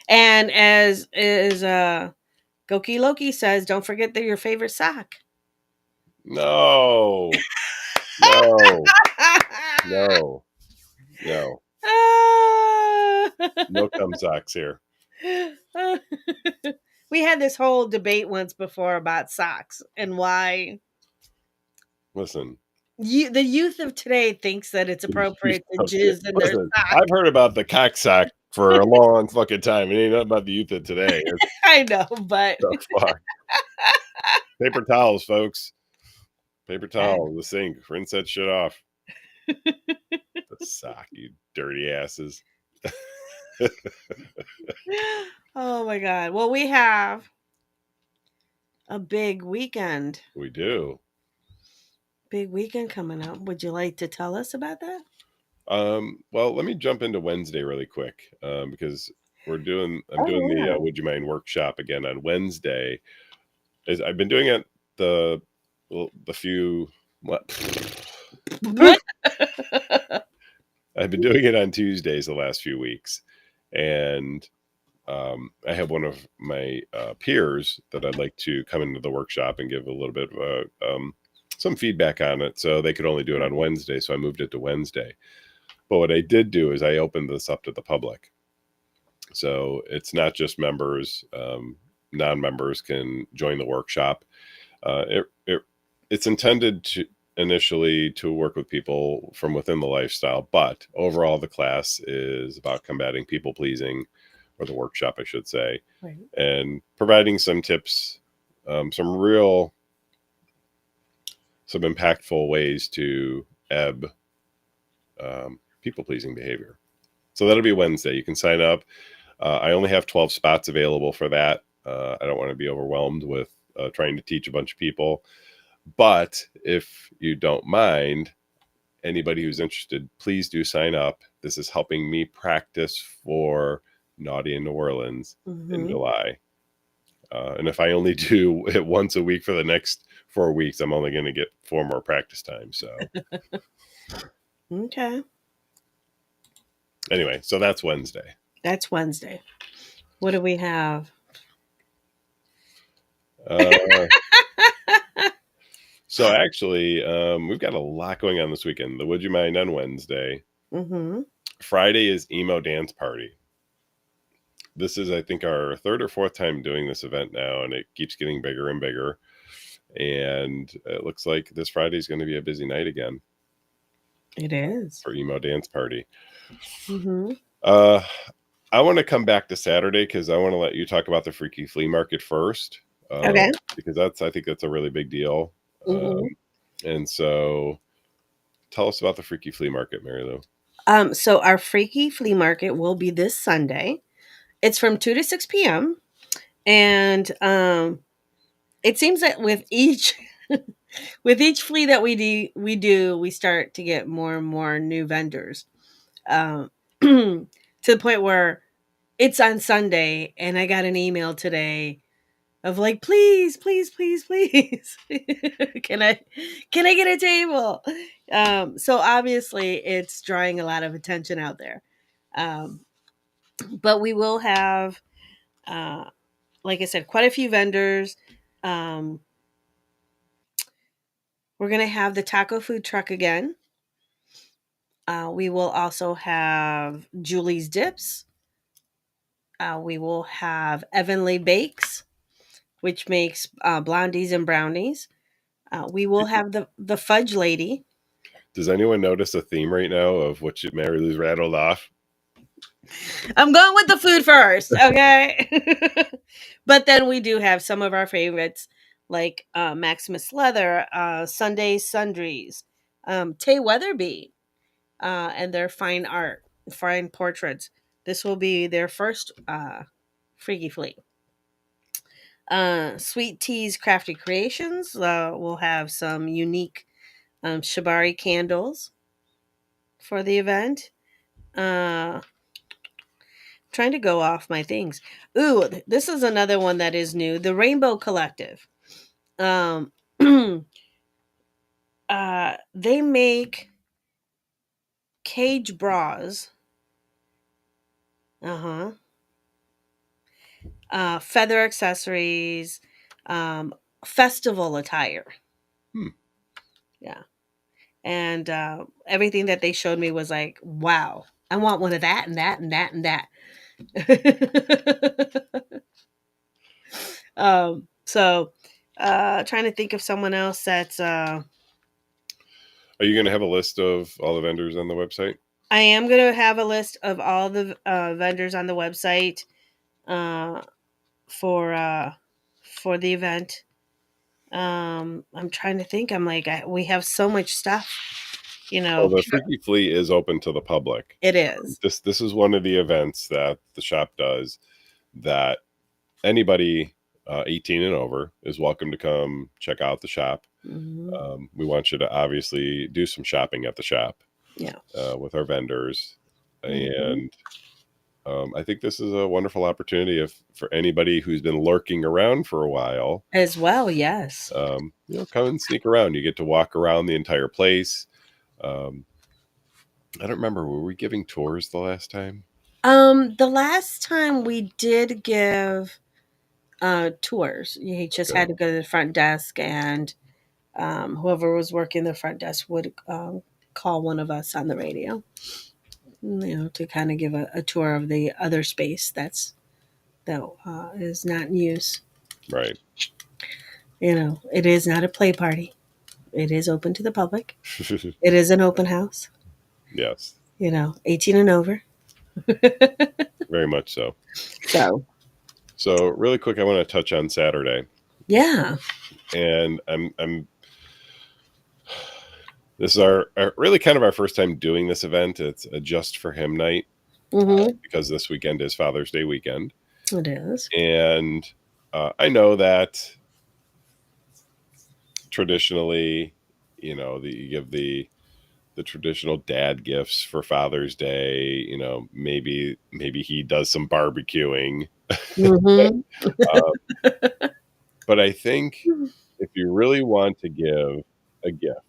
And as Goki Loki says, don't forget that your favorite sock. No, no, no, no. No cum socks here. We had this whole debate once before about socks and why Listen, the youth of today thinks that it's appropriate to jizz in their listen. sock. I've heard about the cock sock for a long fucking time. It ain't nothing about the youth of today. It's I know, but the fuck. Paper towels, folks. Paper Okay. towel, the sink. Rinse that shit off. The sock, you dirty asses. Oh my god. Well, we have a big weekend. We do. Big weekend coming up. Would you like to tell us about that? Well, let me jump into Wednesday really quick, because I'm doing yeah. the Would You Mind workshop again on Wednesday. I've been doing it the few what What? I've been doing it on Tuesdays the last few weeks, and I have one of my peers that I'd like to come into the workshop and give a little bit of some feedback on it. So they could only do it on Wednesday, so I moved it to Wednesday. But what I did do is I opened this up to the public. So it's not just members. Non-members can join the workshop. It's intended to initially to work with people from within the lifestyle, but overall the class is about combating people pleasing, or the workshop, I should say, Right. and providing some tips, some impactful ways to ebb people pleasing behavior. So that'll be Wednesday. You can sign up. I only have 12 spots available for that. I don't want to be overwhelmed with trying to teach a bunch of people. But if you don't mind, anybody who's interested, please do sign up. This is helping me practice for Naughty in New Orleans in July. And if I only do it once a week for the next 4 weeks, I'm only going to get 4 more practice time. So, Okay. Anyway, so that's Wednesday. That's Wednesday. What do we have? So actually, we've got a lot going on this weekend. The Would You Mind on Wednesday. Mm-hmm. Friday is emo dance party. This is, I think, our 3rd or 4th time doing this event now, and it keeps getting bigger and bigger. And it looks like this Friday is going to be a busy night again. It is. For emo dance party. Mm-hmm. I want to come back to Saturday because I want to let you talk about the Freaky Flea Market first. Okay. Because I think that's a really big deal. Mm-hmm. And so tell us about the Freaky Flea Market, Marilu. So our Freaky Flea Market will be this Sunday It's from 2 to 6 p.m. And it seems that with each with each flea that we start to get more and more new vendors. To the point where it's on Sunday and I got an email today of like, please, please, please, please, can I get a table? So obviously it's drawing a lot of attention out there. Um, but we will have, uh, like I said, quite a few vendors. Um, we're gonna have the taco food truck again. We will also have Julie's Dips. We will have Evanly Bakes, which makes blondies and brownies. We will have the Fudge Lady. Does anyone notice a theme right now of what Marilu's rattled off? I'm going with the food first, okay? But then we do have some of our favorites like Maximus Leather, Sunday Sundries, Tay Weatherby, and their fine art, fine portraits. This will be their first Freaky Flea. Sweet Tea's Crafty Creations will have some unique shibari candles for the event. Trying to go off my things. Ooh, this is another one that is new. The Rainbow Collective. Um, they make cage bras. Uh-huh. Feather accessories, festival attire. Yeah. And everything that they showed me was like, wow, I want one of that and that and that and that. So trying to think of someone else that's Are you going to have a list of all the vendors on the website? I am going to have a list of all the vendors on the website for the event. I'm trying to think. I'm like, we have so much stuff, Well, the Freaky Flea is open to the public. It is. This is one of the events that the shop does that anybody 18 and over is welcome to come check out the shop. Mm-hmm. We want you to obviously do some shopping at the shop. Yeah. With our vendors. Mm-hmm. And I think this is a wonderful opportunity for anybody who's been lurking around for a while. As well, yes. Come and sneak around. You get to walk around the entire place. I don't remember. Were we giving tours the last time? The last time we did give tours. You just had to go to the front desk, and whoever was working the front desk would call one of us on the radio, to kind of give a tour of the other space that is not in use. Right. It is not a play party. It is open to the public. It is an open house. Yes. 18 and over. Very much so. So really quick, I want to touch on Saturday. Yeah. And I'm this is our really kind of our first time doing this event. It's a Just for Him night. Mm-hmm. Because this weekend is Father's Day weekend. It is. And I know that traditionally, you give the traditional dad gifts for Father's Day. Maybe he does some barbecuing. Mm-hmm. But I think if you really want to give a gift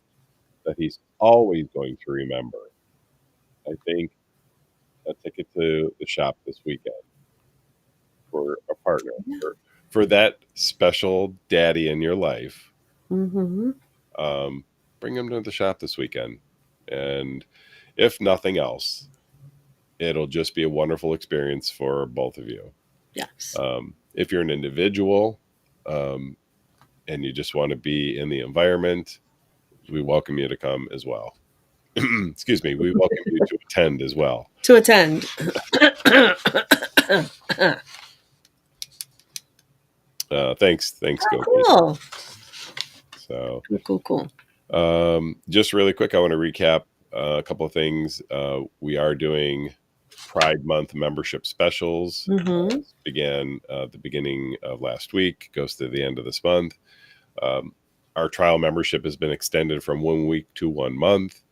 that he's always going to remember, I think a ticket to the shop this weekend for a partner, for that special daddy in your life. Mm-hmm. Bring him to the shop this weekend. And if nothing else, it'll just be a wonderful experience for both of you. Yes. If you're an individual and you just want to be in the environment, we welcome you to come as well. Excuse me. We welcome you to attend as well. To attend. Thanks, Cool. So Cool. Just really quick, I want to recap a couple of things. We are doing Pride Month membership specials. Mm-hmm. Began the beginning of last week, goes to the end of this month. Our trial membership has been extended from 1 week to 1 month.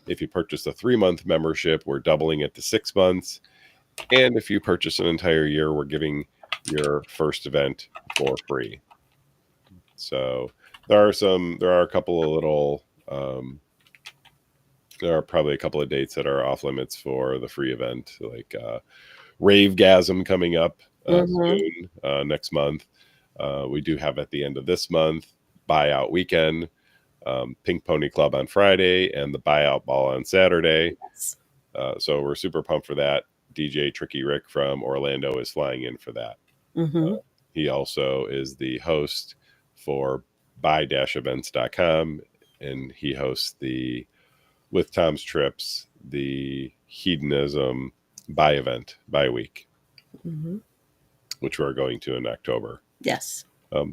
If you purchase a 3-month membership, we're doubling it to 6 months. And if you purchase an entire year, we're giving your first event for free. So there are a couple of little, there are probably a couple of dates that are off limits for the free event, like Ravegasm coming up Mm-hmm. soon, next month. We do have at the end of this month, Buyout Weekend, Pink Pony Club on Friday, and the Buyout Ball on Saturday. Yes. So we're super pumped for that. DJ Tricky Rick from Orlando is flying in for that. Mm-hmm. He also is the host for buy-events.com, and he hosts the With Tom's Trips, the Hedonism buy event by week, Mm-hmm. which we're going to in October. Yes. I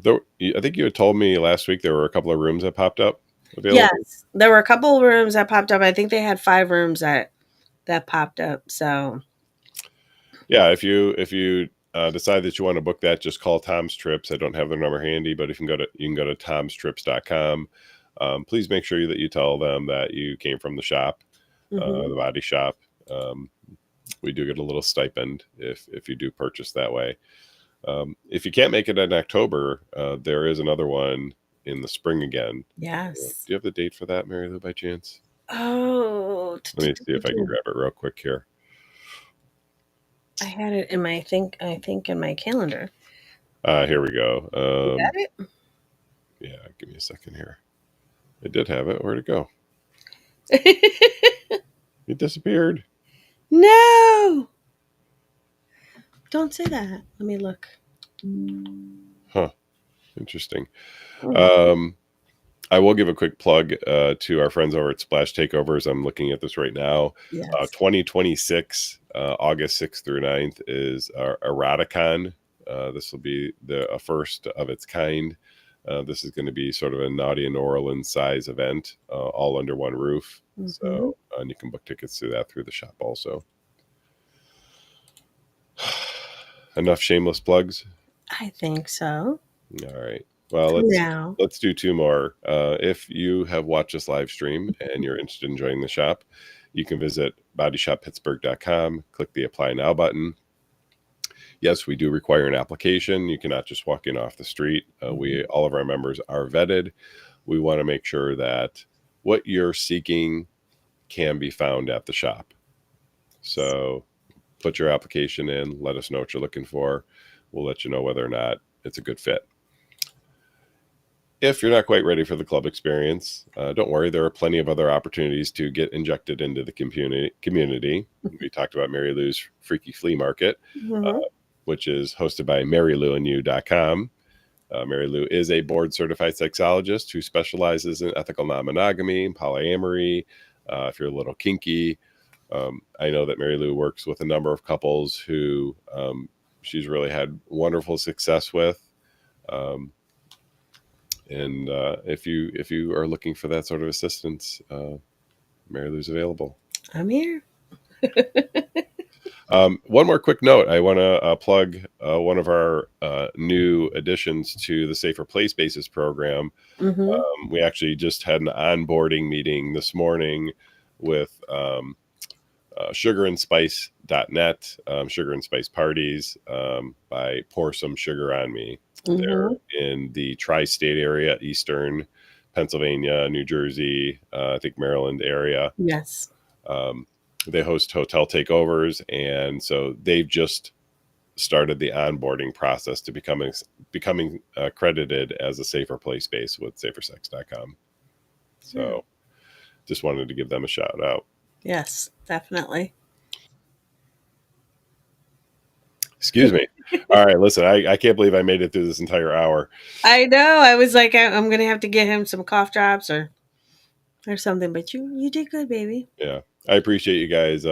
think you had told me last week there were a couple of rooms that popped up available. Yes. There were a couple of rooms that popped up. I think they had 5 rooms that popped up. So Yeah, if you decide that you want to book that, just call Tom's Trips. I don't have their number handy, but if you can go to tomstrips.com. Please make sure that you tell them that you came from the shop, mm-hmm. the body shop. We do get a little stipend if you do purchase that way. If you can't make it in October, there is another one in the spring again. Yes. Do you have the date for that, Mary Lou, by chance? Oh, Let me see if I can grab it real quick here. I had it in my I think in my calendar. Here we go. You got it? Yeah, give me a second here. I did have it. Where'd it go? It disappeared. No. Don't say that. Let me look. Huh. Interesting. Mm. I will give a quick plug to our friends over at Splash Takeovers. I'm looking at this right now. Yes. 2026, August 6th through 9th is our Eroticon. This will be a first of its kind. This is going to be sort of a Naughty New Orleans size event, all under one roof. Mm-hmm. So, and you can book tickets through the shop also. Enough shameless plugs? I think so. All right. Well, let's do 2 more. If you have watched this live stream and you're interested in joining the shop, you can visit bodyshoppittsburgh.com, click the Apply Now button. Yes, we do require an application. You cannot just walk in off the street. All of our members are vetted. We want to make sure that what you're seeking can be found at the shop. So put your application in, let us know what you're looking for. We'll let you know whether or not it's a good fit. If you're not quite ready for the club experience, don't worry. There are plenty of other opportunities to get injected into the community. We talked about Mary Lou's Freaky Flea Market, Mm-hmm. which is hosted by MaryLouandYou.com. Mary Lou is a board-certified sexologist who specializes in ethical non-monogamy and polyamory. If you're a little kinky, I know that Mary Lou works with a number of couples who she's really had wonderful success with. And if you are looking for that sort of assistance, Mary Lou's available. I'm here. One more quick note. I want to plug one of our new additions to the Safer Play Spaces program. Mm-hmm. We actually just had an onboarding meeting this morning with sugarandspice.net, Sugar and Spice Parties by Pour Some Sugar on Me. Mm-hmm. They're in the tri-state area, Eastern Pennsylvania, New Jersey, I think Maryland area. Yes. They host hotel takeovers, and so they've just started the onboarding process to becoming accredited as a safer play space with safersex.com. So just wanted to give them a shout out. Yes, definitely. Excuse me. All right, listen, I can't believe I made it through this entire hour. I know. I was like, I'm going to have to get him some cough drops or something, but you did good, baby. Yeah. I appreciate you guys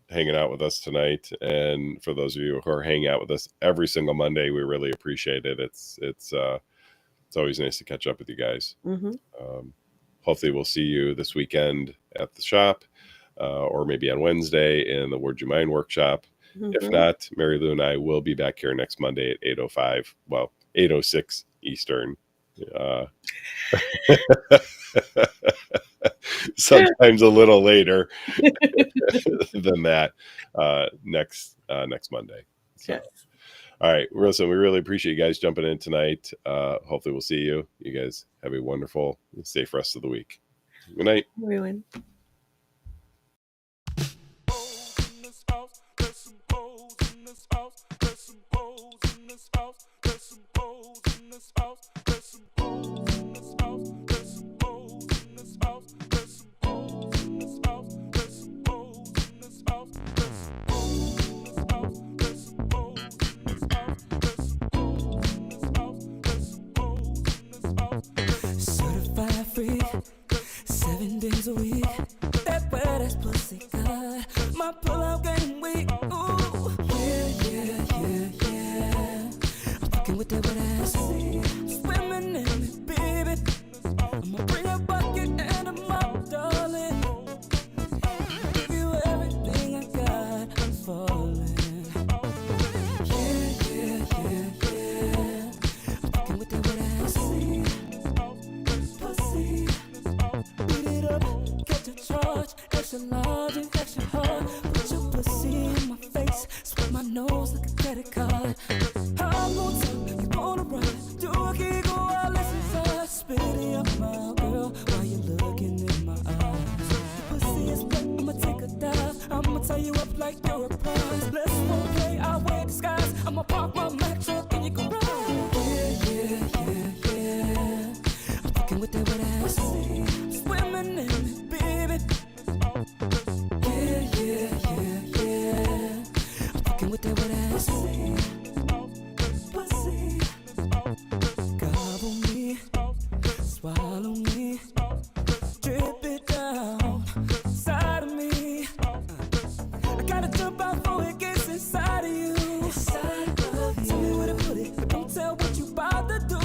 hanging out with us tonight. And for those of you who are hanging out with us every single Monday, we really appreciate it. It's always nice to catch up with you guys. Mm-hmm. Hopefully we'll see you this weekend at the shop. or maybe on Wednesday in the Word Your Mind workshop. If not, Mary Lou and I will be back here next Monday at 8:05. Well, 8:06 Eastern. Sometimes a little later than that next Monday. So, Yes. all right, listen, we really appreciate you guys jumping in tonight. Hopefully we'll see you. You guys have a wonderful, safe rest of the week. Good night. Everyone. Certified free, 7 days a week. That wet ass pussy good. My pull-out game weak. Ooh, yeah. I'm fucking with that wet ass. Swimming in it, baby. I'ma bring a bucket and a mop, darling. Give you everything I got. I'm falling. Yeah. I'm fucking with that wet ass. Pussy, beat it up, catch a charge, extra large and extra hard. Put your pussy in my face, swipe my nose like a credit card. I'm on top, you wanna ride, do a giggle while listen to spit in your mouth, girl, while you looking in my eyes. Your pussy is wet, I'ma take a dive, I'ma tie you up like you're a prize. Let's role play, I wear disguise, I'ma park my Mack truck and you can ride. Yeah. I'm fucking with that wet ass. Swimming in it, baby. Yeah. I'm fucking with that wet ass. Pussy. Gobble me, swallow me, drip it down inside of me. I gotta jump out before it gets inside of you. Tell me where to put it, but don't tell what you about to do.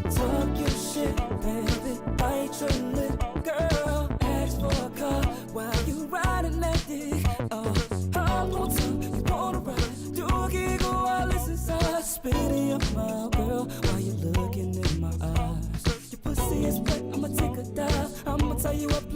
Talk your shit, baby, bite your lip, girl. Ask for a car while you riding that dick. Oh, I'm on top, you wanna ride, do a giggle while it's inside. Spit in your mouth, girl, while you looking in my eyes. Your pussy is wet, I'ma take a dive, I'ma tie you up